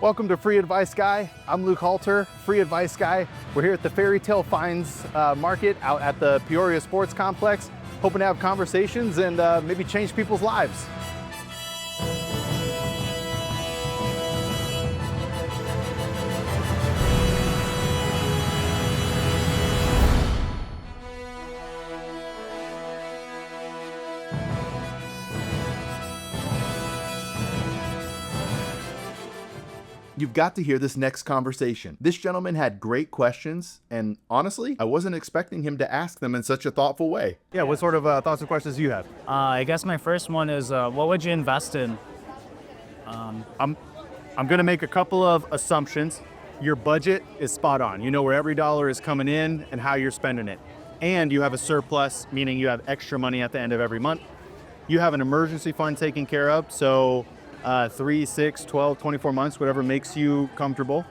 Welcome to Free Advice Guy. I'm Luke Halter, Free Advice Guy. We're here at the Fairy Tale Finds Market out at the Peoria Sports Complex, hoping to have conversations and maybe change people's lives. You've got to hear this next conversation. This gentleman had great questions, and honestly, I wasn't expecting him to ask them in such a thoughtful way. Yeah, what sort of thoughts and questions do you have? I guess my first one is, what would you invest in? I'm gonna make a couple of assumptions. Your budget is spot on. You know where every dollar is coming in and how you're spending it. And you have a surplus, meaning you have extra money at the end of every month. You have an emergency fund taken care of, so 3, 6, 12, 24 months, whatever makes you comfortable.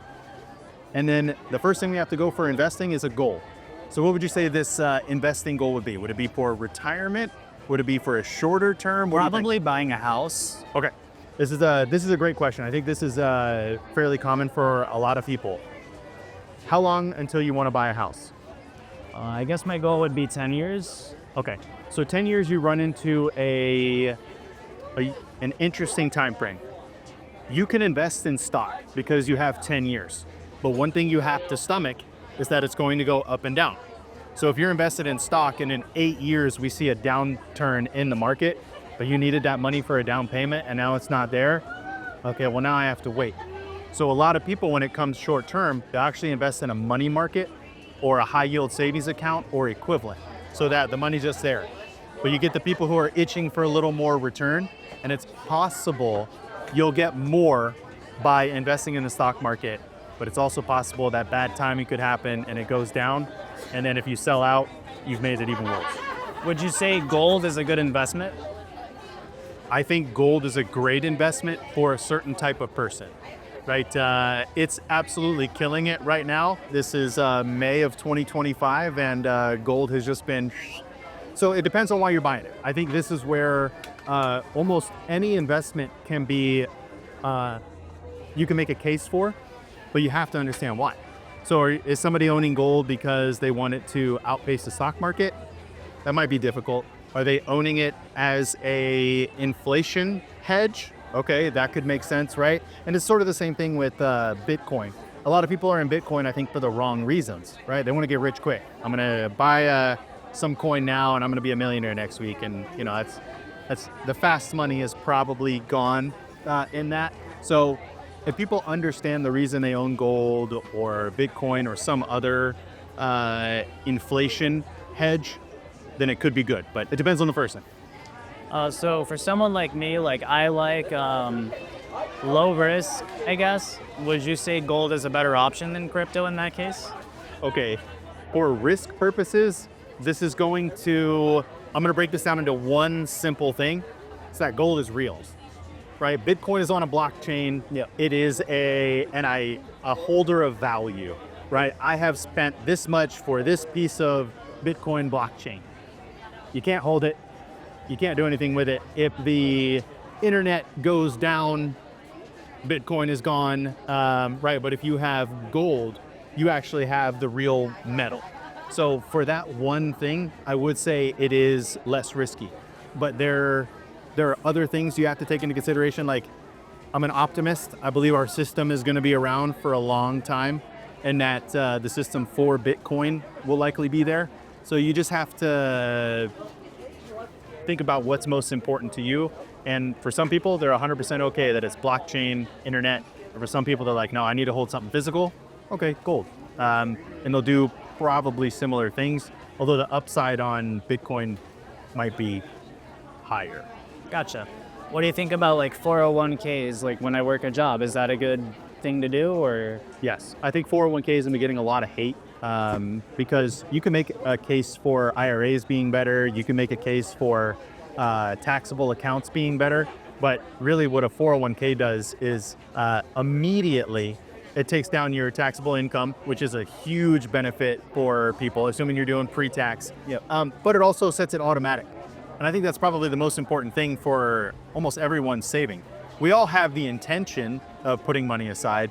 And then the first thing we have to go for investing is a goal. So what would you say this investing goal would be? Would it be for retirement? Would it be for a shorter term? Probably buying a house. Okay, this is a great question. I think this is fairly common for a lot of people. How long until you want to buy a house? I guess my goal would be 10 years. Okay, so 10 years you run into an interesting time frame. You can invest in stock because you have 10 years. But one thing you have to stomach is that it's going to go up and down. So if you're invested in stock and in 8 years we see a downturn in the market, but you needed that money for a down payment and now it's not there, okay, well now I have to wait. So a lot of people, when it comes short term, they actually invest in a money market or a high yield savings account or equivalent, so that the money's just there. But you get the people who are itching for a little more return, and it's possible you'll get more by investing in the stock market, but it's also possible that bad timing could happen and it goes down, and then if you sell out, you've made it even worse. Would you say gold is a good investment? I think gold is a great investment for a certain type of person, right? It's absolutely killing it right now. This is May of 2025, and gold has just been... So it depends on why you're buying it. I think this is where almost any investment can be, you can make a case for, but you have to understand why. So is somebody owning gold because they want it to outpace the stock market? That might be difficult. Are they owning it as a inflation hedge? Okay, that could make sense, right? And it's sort of the same thing with Bitcoin. A lot of people are in Bitcoin, I think, for the wrong reasons, right? They want to get rich quick. I'm gonna buy some coin now and I'm going to be a millionaire next week, and you know that's the fast money is probably gone in that. So if people understand the reason they own gold or Bitcoin or some other inflation hedge, then it could be good, but it depends on the person. So for someone like me, like I like low risk, I guess. Would you say gold is a better option than crypto in that case? Okay, for risk purposes, this is I'm going to break this down into one simple thing. It's that gold is real, right? Bitcoin is on a blockchain. Yeah. It is a holder of value, right? I have spent this much for this piece of Bitcoin blockchain. You can't hold it. You can't do anything with it. If the internet goes down, Bitcoin is gone, right? But if you have gold, you actually have the real metal. So for that one thing, I would say it is less risky. But there are other things you have to take into consideration. Like, I'm an optimist. I believe our system is going to be around for a long time, and that the system for Bitcoin will likely be there. So you just have to think about what's most important to you. And for some people, they're 100% okay that it's blockchain, internet. Or for some people, they're like, no, I need to hold something physical. Okay, gold. And they'll do probably similar things, although the upside on Bitcoin might be higher. Gotcha. What do you think about like 401ks, like when I work a job? Is that a good thing to do, or? Yes, I think 401ks have been getting a lot of hate because you can make a case for IRAs being better. You can make a case for taxable accounts being better. But really what a 401k does is immediately it takes down your taxable income, which is a huge benefit for people, assuming you're doing pre-tax. Yep. But it also sets it automatic. And I think that's probably the most important thing for almost everyone saving. we all have the intention of putting money aside,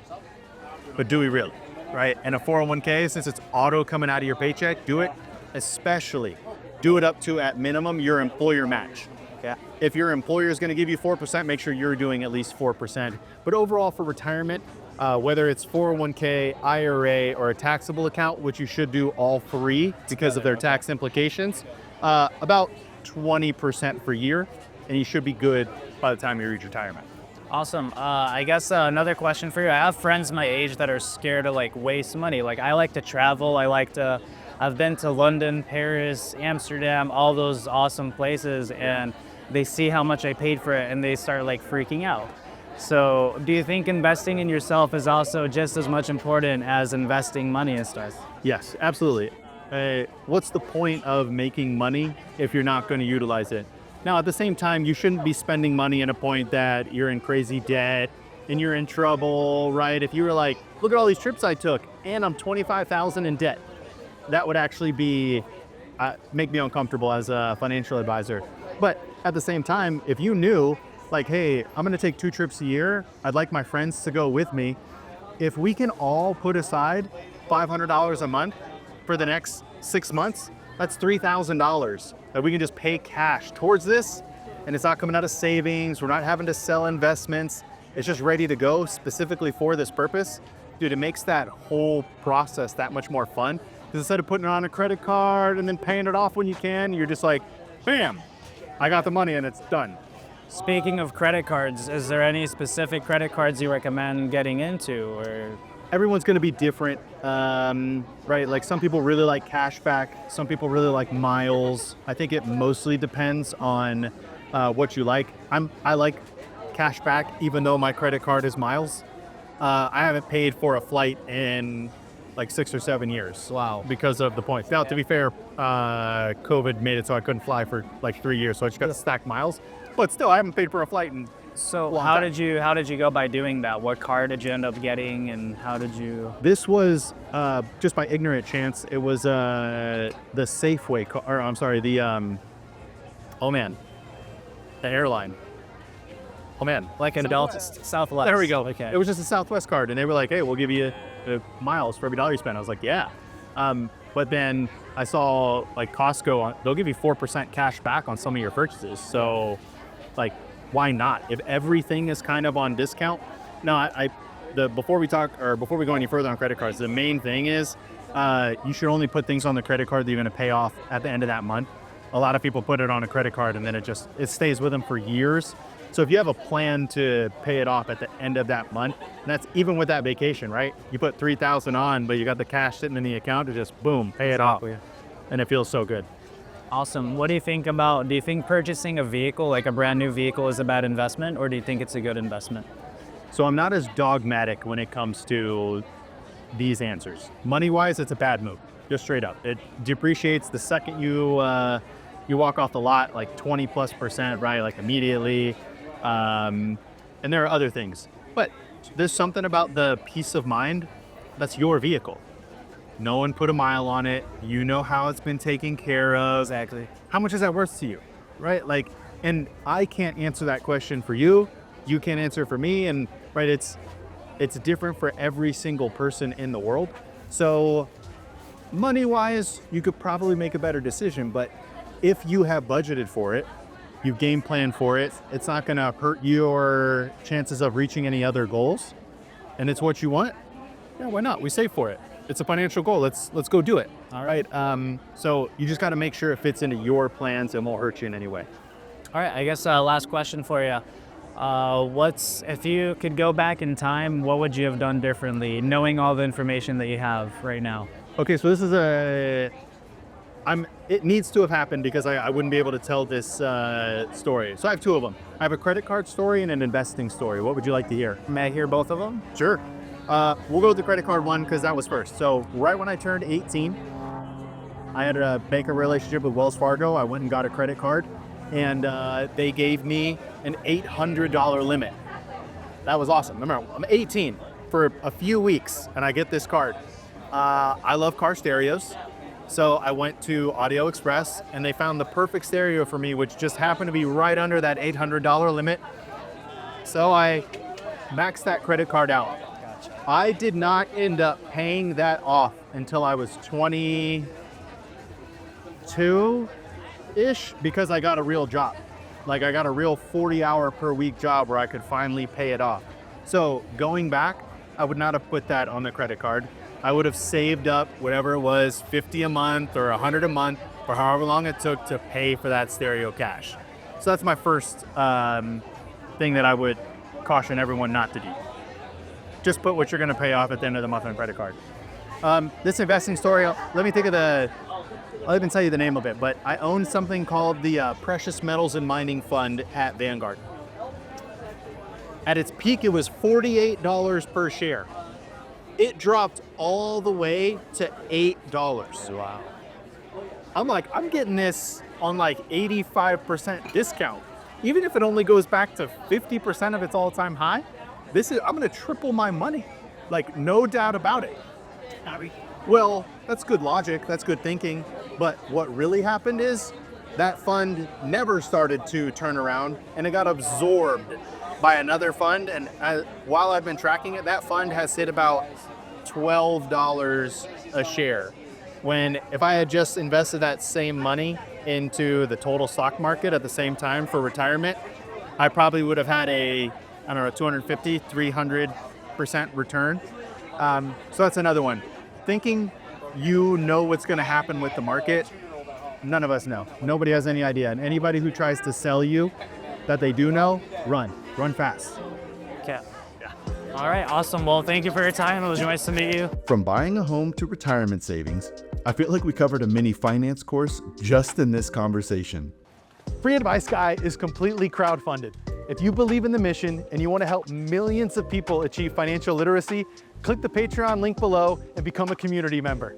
but do we really, right? And a 401k, since it's auto coming out of your paycheck, do it, especially do it up to, at minimum, your employer match. Yeah. If your employer is going to give you 4%, make sure you're doing at least 4%. But overall for retirement, whether it's 401k, IRA, or a taxable account, which you should do all three because of their tax implications, about 20% per year, and you should be good by the time you reach retirement. Awesome. I guess another question for you. I have friends my age that are scared to like waste money. Like I like to travel. I've been to London, Paris, Amsterdam, all those awesome places, and they see how much I paid for it and they start like freaking out. So do you think investing in yourself is also just as much important as investing money and stuff? Yes, absolutely. What's the point of making money if you're not going to utilize it? Now, at the same time, you shouldn't be spending money at a point that you're in crazy debt and you're in trouble, right? If you were like, look at all these trips I took and I'm $25,000 in debt, that would actually be make me uncomfortable as a financial advisor. But at the same time, if you knew like, hey, I'm going to take 2 trips a year, I'd like my friends to go with me. If we can all put aside $500 a month for the next 6 months, that's $3,000 that we can just pay cash towards this, and it's not coming out of savings. We're not having to sell investments. It's just ready to go specifically for this purpose. Dude, it makes that whole process that much more fun, because instead of putting it on a credit card and then paying it off when you can, you're just like, bam, I got the money and it's done. Speaking of credit cards, is there any specific credit cards you recommend getting into, or? Everyone's going to be different, right? Like some people really like cashback, some people really like miles. I think it mostly depends on what you like. I like cashback, even though my credit card is miles. I haven't paid for a flight in like 6 or 7 years. Wow. Because of the points. Now, to be fair, COVID made it so I couldn't fly for like 3 years, so I just got to stack miles. But still, I haven't paid for a flight in So how did you go by doing that? What card did you end up getting, and how did you? This was just by ignorant chance. It was the Safeway, or I'm sorry, the the airline. Oh man, Like an Delta, Southwest. there we go. Okay. It was just a Southwest card, and they were like, "Hey, we'll give you miles for every dollar you spend." I was like, "Yeah," but then I saw like Costco, they'll give you 4% cash back on some of your purchases. So, like, why not? If everything is kind of on discount. No, before we go any further on credit cards, the main thing is you should only put things on the credit card that you're going to pay off at the end of that month. A lot of people put it on a credit card and then it stays with them for years. So if you have a plan to pay it off at the end of that month, and that's even with that vacation, right? You put $3,000 on, but you got the cash sitting in the account to just boom, pay it off, and it feels so good. Awesome. What do you think do you think purchasing a vehicle, like a brand new vehicle, is a bad investment, or do you think it's a good investment? So I'm not as dogmatic when it comes to these answers. Money-wise, it's a bad move, just straight up. It depreciates the second you walk off the lot, like 20+%, right? Like immediately. And there are other things, but there's something about the peace of mind. That's your vehicle. No one put a mile on it. You know how it's been taken care of. Exactly. How much is that worth to you, right? Like, and I can't answer that question for you. You can't answer it for me. And right, it's different for every single person in the world. So money-wise, you could probably make a better decision. But if you have budgeted for it, you game plan for it, it's not going to hurt your chances of reaching any other goals, and it's what you want. Yeah, why not? We save for it. It's a financial goal. Let's go do it. All right. So you just got to make sure it fits into your plans and won't hurt you in any way. All right. I guess last question for you. If you could go back in time, what would you have done differently, knowing all the information that you have right now? Okay, so this is it needs to have happened because I wouldn't be able to tell this story. So I have 2 of them. I have a credit card story and an investing story. What would you like to hear? May I hear both of them? Sure. We'll go with the credit card one because that was first. So right when I turned 18, I had a banking relationship with Wells Fargo. I went and got a credit card, and they gave me an $800 limit. That was awesome. Remember, I'm 18 for a few weeks, and I get this card. I love car stereos. So I went to Audio Express, and they found the perfect stereo for me, which just happened to be right under that $800 limit. So I maxed that credit card out. I did not end up paying that off until I was 22-ish because I got a real job. Like I got a real 40-hour per week job where I could finally pay it off. So going back, I would not have put that on the credit card. I would have saved up whatever it was, 50 a month or 100 a month for however long it took to pay for that stereo cash. So that's my first thing that I would caution everyone not to do. Just put what you're going to pay off at the end of the month on a credit card. This investing story, let me think of I'll even tell you the name of it, but I own something called the Precious Metals and Mining Fund at Vanguard. At its peak, it was $48 per share. It dropped all the way to $8. Wow. I'm like, I'm getting this on like 85% discount. Even if it only goes back to 50% of its all-time high, I'm gonna triple my money. Like, no doubt about it. Well, that's good logic, that's good thinking, but what really happened is that fund never started to turn around and it got absorbed by another fund, and while I've been tracking it, that fund has hit about $12 a share. When if I had just invested that same money into the total stock market at the same time for retirement, I probably would have had a 250, 300% return. So that's another one. Thinking you know what's going to happen with the market, none of us know. Nobody has any idea. And anybody who tries to sell you that they do know, run fast. Okay. Yeah. All right, awesome. Well, thank you for your time. It was nice to meet you. From buying a home to retirement savings, I feel like we covered a mini finance course just in this conversation. Free Advice Guy is completely crowdfunded. If you believe in the mission and you want to help millions of people achieve financial literacy, click the Patreon link below and become a community member.